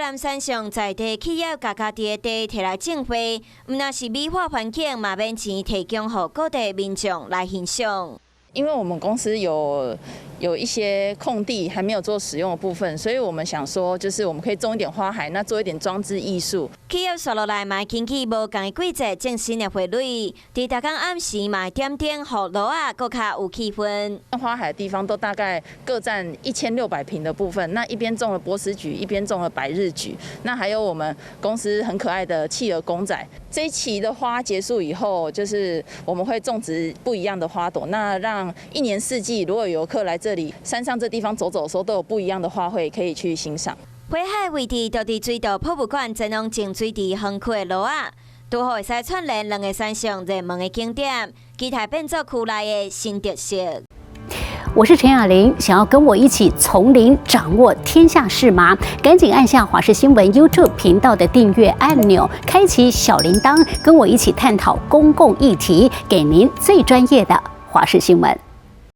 南山上在地企业家己的地摕来种花，毋但是美化环境，嘛免钱提供予各地民众来欣赏。因为我们公司有一些空地还没有做使用的部分，所以我们想说，就是我们可以种一点花海，那做一点装置艺术。企业刷落来嘛，经起无共的季节种新的花蕊，伫逐天暗时嘛点点予路啊，更较有气氛。花海的地方都大概各占1600坪的部分，那一边种了波斯菊，一边种了百日菊，那还有我们公司很可爱的企鹅公仔。这一期的花结束以后，就是我们会种植不一样的花朵，那让一年四季，如果有游客来这里山上这地方走走的时候，都有不一样的花卉可以去欣赏。花海位置就伫水道博物馆真龙种水池横溪的路啊，拄好会使串联两个山上热门的景点，期待变作区内的新特色。我是陈雅玲，想要跟我一起从零掌握天下事吗？赶紧按下华视新闻 YouTube 频道的订阅按钮，开启小铃铛，跟我一起探讨公共议题，给您最专业的华视新闻。